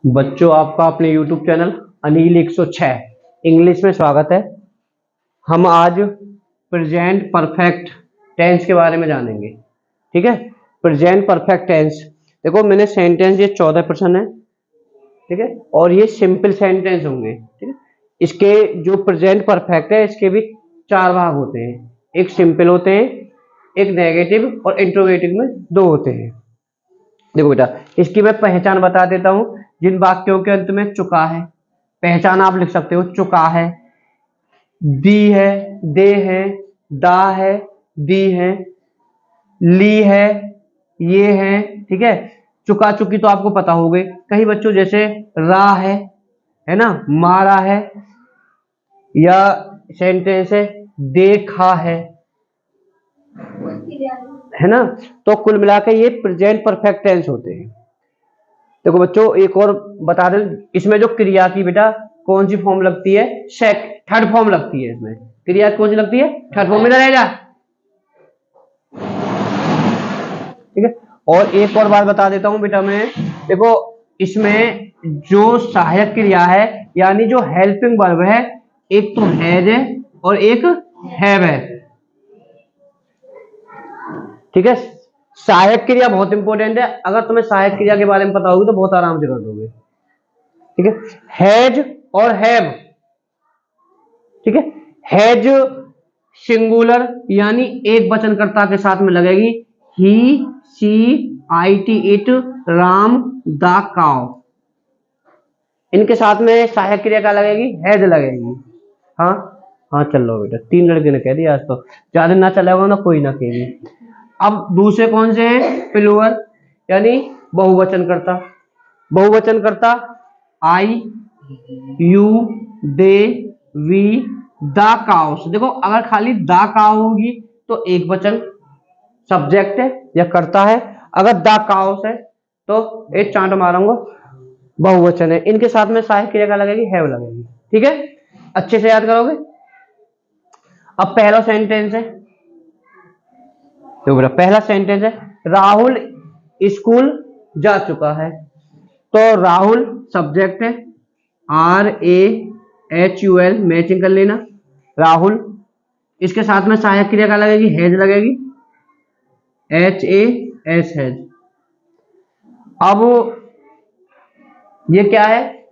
बच्चों, आपका अपने YouTube चैनल अनिल 106 इंग्लिश में स्वागत है। हम आज प्रेजेंट परफेक्ट टेंस के बारे में जानेंगे। ठीक है, प्रेजेंट परफेक्ट टेंस। देखो, मैंने सेंटेंस ये 14% है, ठीक है, और ये सिंपल सेंटेंस होंगे। ठीक है, इसके जो प्रेजेंट परफेक्ट है इसके भी 4 भाग होते हैं। एक सिंपल होते हैं, एक नेगेटिव और इंट्रोगेटिव में 2 होते हैं। देखो बेटा, इसकी मैं पहचान बता देता हूं। जिन वाक्यों के अंत में चुका है, पहचान आप लिख सकते हो। चुका है, दी है, दे है, दा है, दी है, ली है, ये है। ठीक है, चुका चुकी तो आपको पता हो गई। कई बच्चों जैसे रा है ना, मारा है, या सेंटेंस है देखा है ना। तो कुल मिलाकर ये प्रेजेंट परफेक्ट टेंस होते हैं। देखो बच्चों, एक और बता दें, इसमें जो क्रिया की बेटा कौन सी फॉर्म लगती है? थर्ड फॉर्म लगती है। इसमें क्रिया कौन सी लगती है? थर्ड फॉर्म में रहेगा। ठीक है, और एक और बात बता देता हूं बेटा मैं। देखो, इसमें जो सहायक क्रिया है यानी जो हेल्पिंग वर्ब है, एक तो हैज है और एक हैव है। ठीक है, सहायक क्रिया बहुत इंपॉर्टेंट है। अगर तुम्हें सहायक क्रिया के बारे में पता होगी तो बहुत आराम से कर दोगे। ठीक है, हैज और हैव। ठीक है, हैज सिंगुलर यानी एक वचनकर्ता के साथ में लगेगी। He, she, IT, it, Ram, the cow. इनके साथ में सहायक क्रिया क्या लगेगी? हैज लगेगी। हाँ हाँ, चल लो बेटा, 3 लड़के ने कह दिया। आज तो ज्यादा ना चलेगा ना, कोई ना कहेगी। अब दूसरे कौन से हैं? प्लूरल यानी बहुवचनकर्ता। बहुवचनकर्ता I, you, they, we, the cows. देखो, अगर खाली द काउ होगी तो एक वचन सब्जेक्ट है या करता है। अगर द काउस है तो एक चांट मारूंगा, बहुवचन है। इनके साथ में सहायक क्रिया क्या लगेगी? हैव लगेगी। ठीक है, अच्छे से याद करोगे। अब पहला सेंटेंस है, तो बेटा पहला सेंटेंस है राहुल स्कूल जा चुका है। तो राहुल सब्जेक्ट है, RAHUL, मैचिंग कर लेना। राहुल, इसके साथ में सहायक क्रिया क्या लगेगी? हैज लगेगी, HAS, हैज। अब ये क्या है?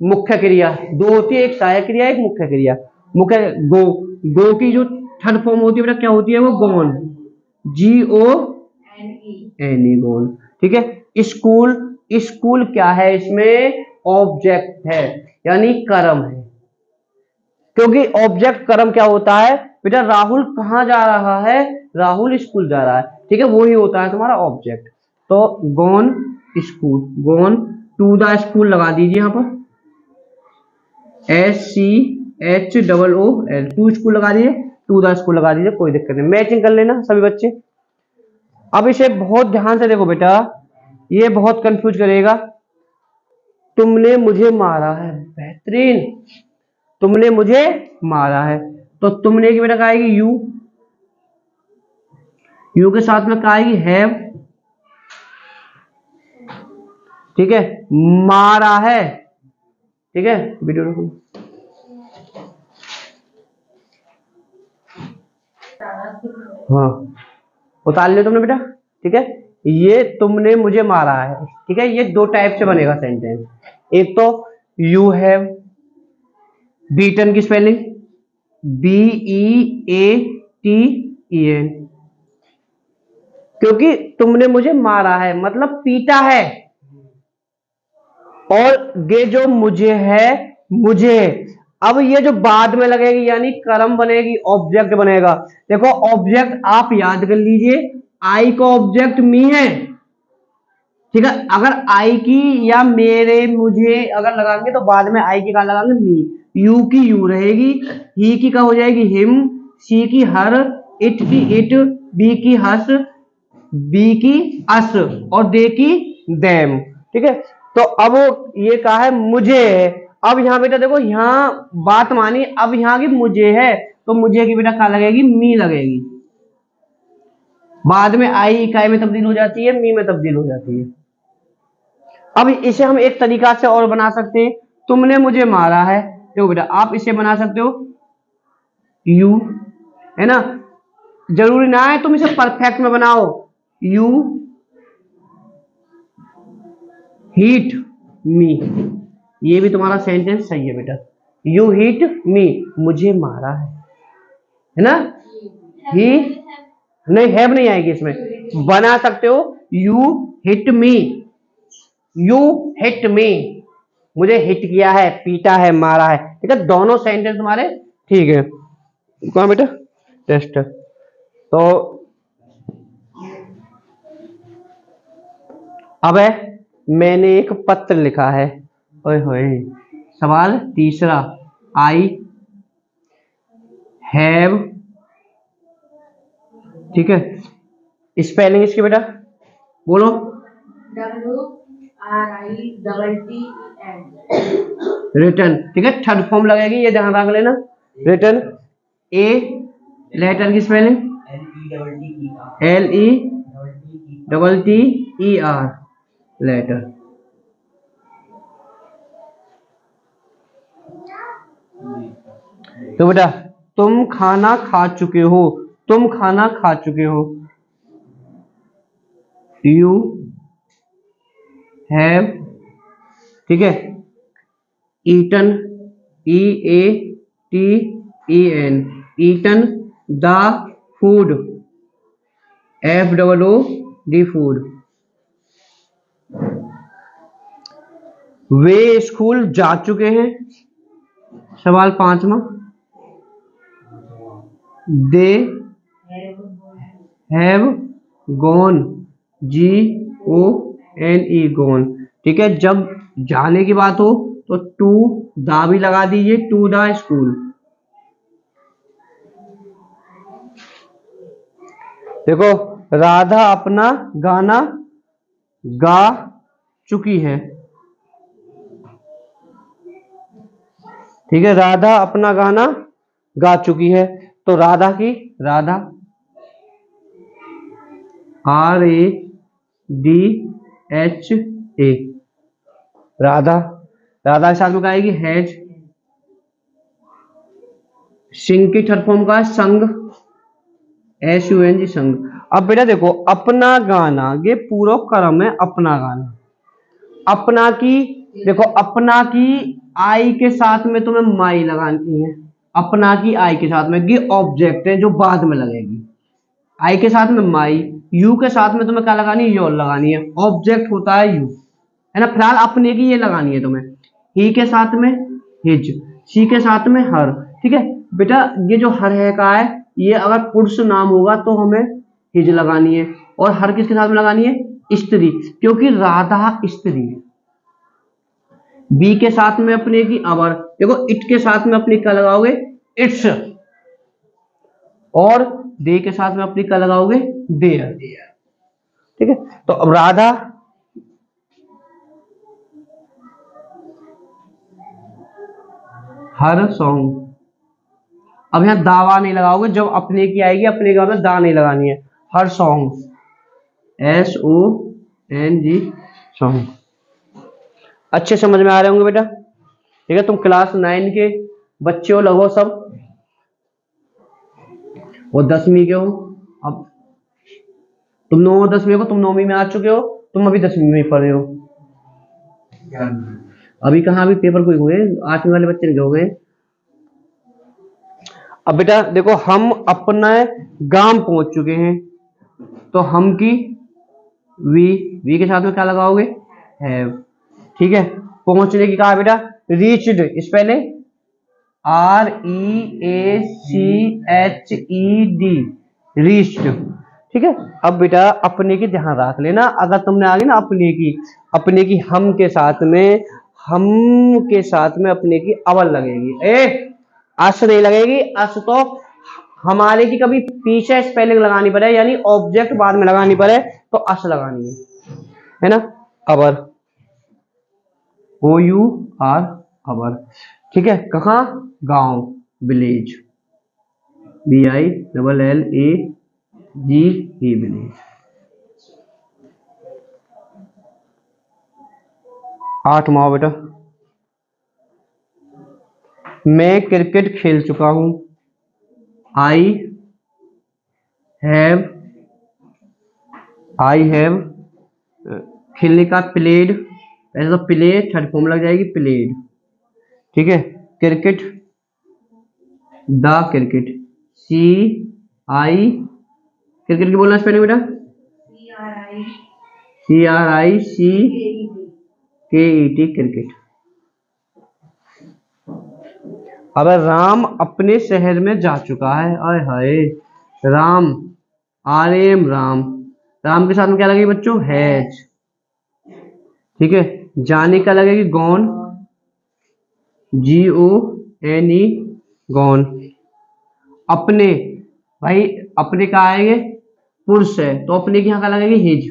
मुख्य क्रिया। 2 होती है, एक सहायक क्रिया, एक मुख्य क्रिया। मुख्य गो की जो थर्ड फॉर्म होती है बेटा क्या होती है? वो गोन, GONE, गोन। ठीक है, स्कूल, स्कूल क्या है? इसमें ऑब्जेक्ट है यानी कर्म है। क्योंकि ऑब्जेक्ट कर्म क्या होता है बेटा? राहुल कहां जा रहा है? राहुल स्कूल जा रहा है। ठीक है, वो ही होता है तुम्हारा ऑब्जेक्ट। तो gone school, gone to the school लगा दीजिए यहां पर, SCHOOL, टू स्कूल लगा दीजिए, टू द स्कूल लगा दीजिए, कोई दिक्कत नहीं। मैचिंग कर लेना सभी बच्चे। अब इसे बहुत ध्यान से देखो बेटा, ये बहुत कंफ्यूज करेगा। तुमने मुझे मारा है, बेहतरीन। तुमने मुझे मारा है, तो तुमने की बेटा क्या आएगी? यू। यू के साथ में क्या आएगी? हैव। ठीक है, मारा है। ठीक है, वीडियो रुको। हाँ, उतार लिया तुमने बेटा। ठीक है, ये तुमने मुझे मारा है। ठीक है, ये 2 टाइप से बनेगा सेंटेंस। एक तो यू हैव, बीटन की स्पेलिंग BEATEN, क्योंकि तुमने मुझे मारा है मतलब पीटा है। और ये जो मुझे है, मुझे, अब ये जो बाद में लगेगी यानी कर्म बनेगी, ऑब्जेक्ट बनेगा। देखो, ऑब्जेक्ट आप याद कर लीजिए, आई का ऑब्जेक्ट मी है। ठीक है, अगर आई की या मेरे, मुझे अगर लगाएंगे तो बाद में आई की का लगाएंगे? मी। यू की यू रहेगी, ही की का हो जाएगी हिम, सी की हर, इट की इट, बी की हस, बी की अस, और दे की देम। ठीक है, तो अब ये कहा है मुझे है। अब यहाँ बेटा देखो, यहाँ बात मानी, अब यहाँ की मुझे है तो मुझे की बेटा क्या लगेगी? मी लगेगी। बाद में आई इकाई में तब्दील हो जाती है, मी में तब्दील हो जाती है। अब इसे हम एक तरीका से और बना सकते हैं, तुमने मुझे मारा है, देखो बेटा आप इसे बना सकते हो यू, है ना, जरूरी ना है तुम इसे परफेक्ट में बनाओ, यू हीट मी, ये भी तुम्हारा सेंटेंस सही है बेटा, यू हीट मी, मुझे मारा है ना, ही नहीं हैव नहीं आएगी इसमें, बना सकते हो you hit me, you hit me, मुझे हिट किया है, पीटा है, मारा है, ठीक है, दोनों सेंटेंस तुम्हारे ठीक है। कौन बेटा टेस्ट, तो अब है मैंने एक पत्र लिखा है, ओए होए, सवाल तीसरा, आई हैव, ठीक है, स्पेलिंग इसकी बेटा बोलो, रिटर्न, ठीक है, थर्ड फॉर्म लगेगी, ये ध्यान रख लेना, रिटर्न, ए लेटर की स्पेलिंग LETTER, लेटर, तो बेटा तुम खाना खा चुके हो, तुम खाना खा चुके हो, यू हैव, ठीक है, eaten, EATEN, eaten the food, FOOD, food, वे स्कूल जा चुके हैं, सवाल पांचवा, they have gone, GONE, gone, ठीक है, जब जाने की बात हो तो टू दा भी लगा दीजिए, टू द स्कूल, देखो राधा अपना गाना गा चुकी है, ठीक है, राधा अपना गाना गा चुकी है, तो राधा की, राधा RADHA, राधा, राधा के साथ में क्या आएगी हैज, सिंग की थर्ड फॉर्म का संग, SUNG, संग। अब बेटा देखो अपना गाना, ये पूरा क्रम है, अपना गाना, अपना की, देखो अपना की आई के साथ में तुम्हें माई लगानी है, अपना की आई के साथ में, ये ऑब्जेक्ट है जो बाद में लगेगी, आई के साथ में माई, यू के साथ में तुम्हें क्या लगानी है, योर लगानी है, ऑब्जेक्ट होता है यू, है ना, फिलहाल अपने की ये लगानी है तुम्हें, ही के साथ में हिज, शी के साथ में हर, ठीक है बेटा, ये जो हर है का है, ये अगर पुरुष नाम होगा तो हमें हिज लगानी है, और हर किसके साथ में लगानी है, स्त्री, क्योंकि राधा स्त्री है, बी के साथ में अपने की अवर, देखो इट के साथ में अपनी क्या लगाओगे, इट्स, और दे के साथ में अपनी क्या लगाओगे, देयर, ठीक है, तो अब राधा हर सॉन्ग, अब यहां दावा नहीं लगाओगे, जब अपने की आएगी अपने के बाद में दा नहीं लगानी है, हर सॉन्ग, SONG, सॉन्ग, अच्छे समझ में आ रहे होंगे बेटा, ठीक है, तुम क्लास 9 के बच्चे हो लगो सब, वो 10वीं के हो, अब तुम 9 10वीं को, तुम 9वीं में आ चुके हो, तुम अभी 10वीं में पढ़ रहे हो, अभी कहाँ, अभी पेपर कोई हुए, 8वीं वाले बच्चे नहीं हो गए। अब बेटा देखो हम अपने गांव पहुंच चुके हैं, तो हम की वी के साथ में क्या लगाओगे, हैव, ठीक है, पहुंचने की कहा बेटा, रीच्ड, स्पेलिंग REACHED, रीच्ड, ठीक है। अब बेटा अपने की ध्यान रख लेना, अगर तुमने आगे ना अपने की हम के साथ में अपने की अवल लगेगी, अस नहीं लगेगी, अस तो हमारे की कभी पीछे स्पेलिंग लगानी पड़े, यानी ऑब्जेक्ट बाद में लगानी पड़े तो अस लगानी है ना, अवर, OUR, अवर, ठीक है, कहाँ, गांव, विलेज, VILLAGE, विलेज। 8वां बेटा, मैं क्रिकेट खेल चुका हूं। आई हैव, आई हैव खेलने का प्लेड, ऐसा तो प्ले थर्ड फॉर्म लग जाएगी प्लेड, ठीक है। Cricket, the cricket, C I, cricket की बोलना स्पेलिंग बेटा, CRICKET क्रिकेट। अब राम अपने शहर में जा चुका है। आय हाय, राम, RM राम, राम के साथ में क्या लगेगी बच्चों, हैज, ठीक है। जाने का लगेगी गॉन, GONE गॉन। अपने, भाई अपने का आएंगे पुरुष है तो अपने के यहाँ का लगेगी हिज,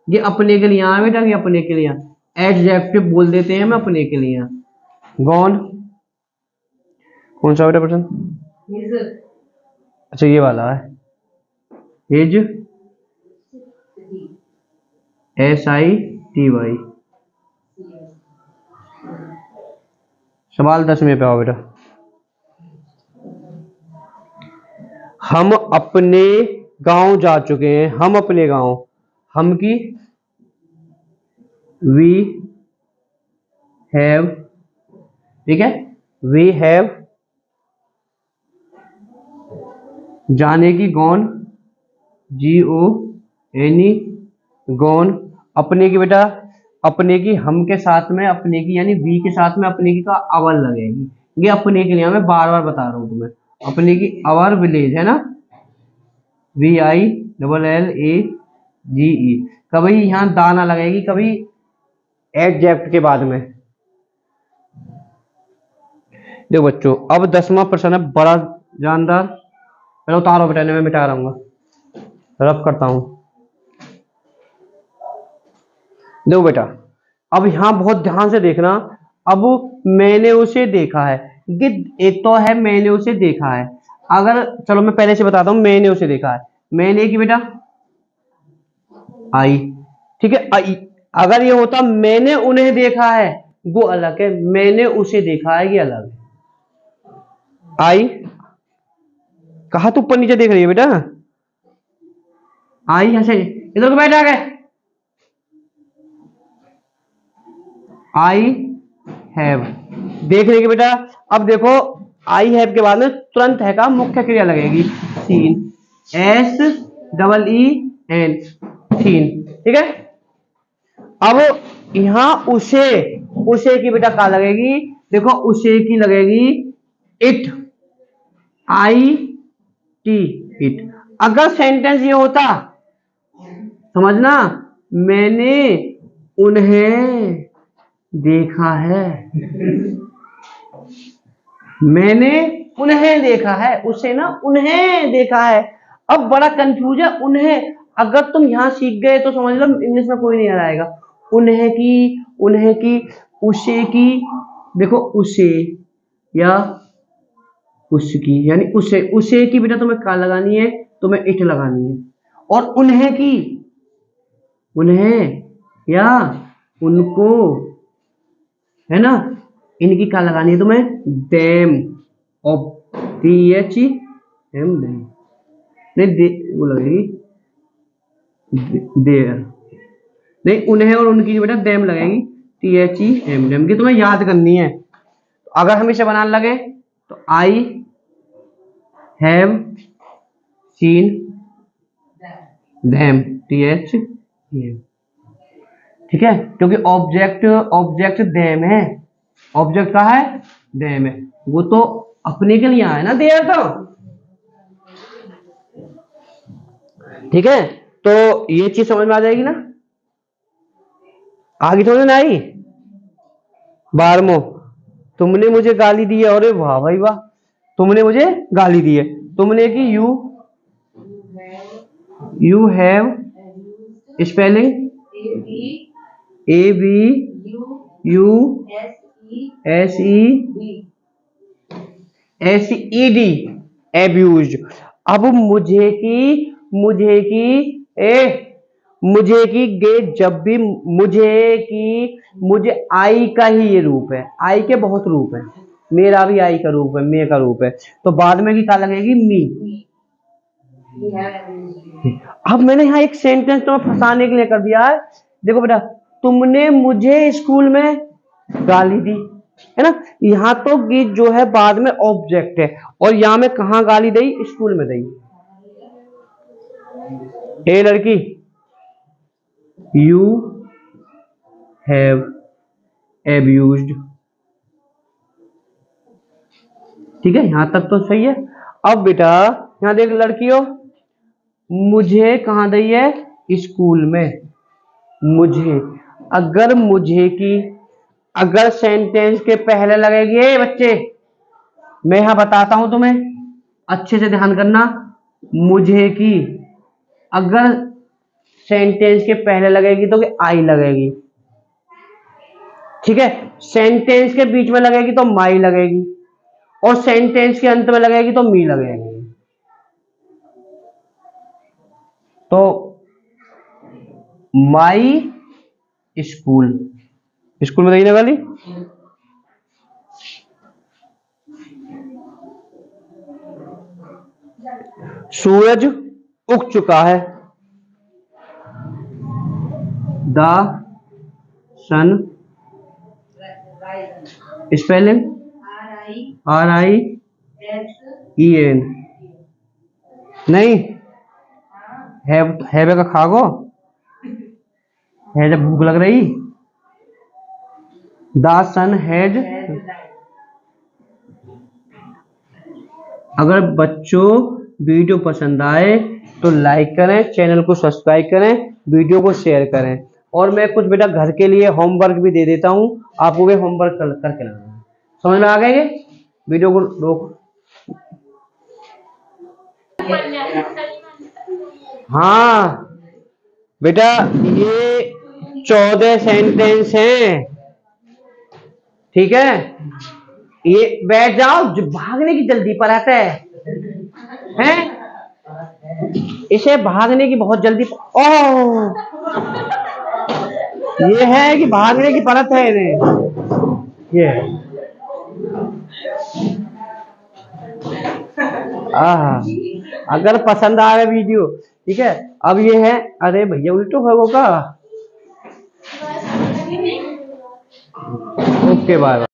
ये अपने के लिए यहाँ बेटा, ये अपने के लिए एडजेक्टिव बोल देते हैं हम अपने के लिए। गॉन कौन सा बेटा पर्सन, अच्छा ये वाला है, हिज, SITY। सवाल 10वें पे आओ बेटा। हम अपने गांव जा चुके हैं। हम अपने गांव, हम की वी हैव, ठीक है, वी हैव, जाने की गॉन, GONE गॉन। अपने की बेटा, अपने की हम के साथ में अपने की यानी वी के साथ में अपने की का अवर लगेगी, ये अपने के लिए मैं बार बार बता रहा हूं तुम्हें, अपने की अवर विलेज है ना, VILLAGE। कभी यहां दाना लगेगी, कभी एडजेक्ट के बाद में। देखो बच्चों, अब 10वां प्रश्न है बड़ा जानदार, पहले उतारो बेटा, मैं मिटा रहा हूँ, रब करता हूं। देखो बेटा, अब यहां बहुत ध्यान से देखना। अब मैंने उसे देखा है, ये एक तो है मैंने उसे देखा है। अगर चलो मैं पहले से बताता हूं, मैंने उसे देखा है, मैंने की बेटा आई, ठीक है। आई, अगर ये होता मैंने उन्हें देखा है, वो अलग है, मैंने उसे देखा है ये अलग है। आई, कहा तू ऊपर नीचे देख रही है बेटा, आई ऐसे इधर को बैठा गए। आई हैव, देख रही है बेटा। अब देखो आई हैव के बाद में तुरंत है का मुख्य क्रिया लगेगी, सीन, SEEN, सीन, ठीक है। अब यहां उसे, उसे की बेटा क्या लगेगी, देखो उसे की लगेगी इट, IT, इट। अगर सेंटेंस ये होता, समझना, मैंने उन्हें देखा है, मैंने उन्हें देखा है, उसे ना उन्हें देखा है। अब बड़ा कंफ्यूज है उन्हें, अगर तुम यहां सीख गए तो समझ लो इंग्लिश में कोई नहीं आएगा। उन्हें की, उन्हें की, उसे की, देखो उसे या उसकी, यानी उसे, उसे की बेटा तुम्हें क्या लगानी है, तुम्हें इट लगानी है। और उन्हें की, उन्हें या उनको, है ना, इनकी क्या लगानी है तुम्हें, देम, ऑफ THEM, नहीं वो लगेगी देयर, नहीं उन्हें और उनकी बेटा देम लगेगी, THEM, देम की तुम्हें याद करनी है। अगर हम इसे बनाने लगे तो I have seen them, THEM, ठीक है, क्योंकि ऑब्जेक्ट, ऑब्जेक्ट देम है, ऑब्जेक्ट का है देम है, वो तो अपने के लिए है ना देयर तो, ठीक है। तो ये चीज समझ में आ जाएगी ना, आगे समझ में आई। 12वां, तुमने मुझे गाली दी है, अरे वाह भाई वाह, तुमने मुझे गाली दी है, तुमने की you have, spelling ABUSED, abuse. अब मुझे की, मुझे की, मुझे की गे जब भी मुझे की मुझे आई का ही ये रूप है, आई के बहुत रूप है, मेरा भी आई का रूप है, मे का रूप है, तो बाद में की क्या लगेगी मी। अब मैंने यहाँ एक सेंटेंस तो फंसाने के लिए कर दिया है। देखो बेटा, तुमने मुझे स्कूल में गाली दी, है ना, यहाँ तो ये जो है बाद में ऑब्जेक्ट है, और यहाँ में कहा गाली दी, स्कूल में दी। ए लड़की, यू हैव एब्यूज्ड, ठीक है, यहां तक तो सही है। अब बेटा यहां देख लड़कियों, मुझे कहां दी है, स्कूल में, मुझे, अगर मुझे की अगर सेंटेंस के पहले लगेगी, ए बच्चे मैं यहां बताता हूं तुम्हें, अच्छे से ध्यान करना, मुझे की अगर सेंटेंस के पहले लगेगी तो आई लगेगी, ठीक है, सेंटेंस के बीच में लगेगी तो माई लगेगी, और सेंटेंस के अंत में लगेगी तो मी लगेगी। तो माई स्कूल, स्कूल में नहीं ना गाली। सूरज उग चुका है, द सन, स्पेलिंग RIEN, नहीं है का खागो है, जब भूख लग रही, द सन हैज। अगर बच्चों वीडियो पसंद आए तो लाइक करें, चैनल को सब्सक्राइब करें, वीडियो को शेयर करें, और मैं कुछ बेटा घर के लिए होमवर्क भी दे देता हूं, आपको भी होमवर्क करके लाना है। समझ में आ गए? वीडियो को रोक। हाँ बेटा, ये 14 सेंटेंस हैं, ठीक है, ये बैठ जाओ, भागने की जल्दी पर आता है, इसे भागने की बहुत जल्दी, ओह ये है कि भागने की परत है इन्हें, ये अगर पसंद आ रहा है वीडियो, ठीक है। अब ये है, अरे भैया उल्टो भागो का, ओके बाय।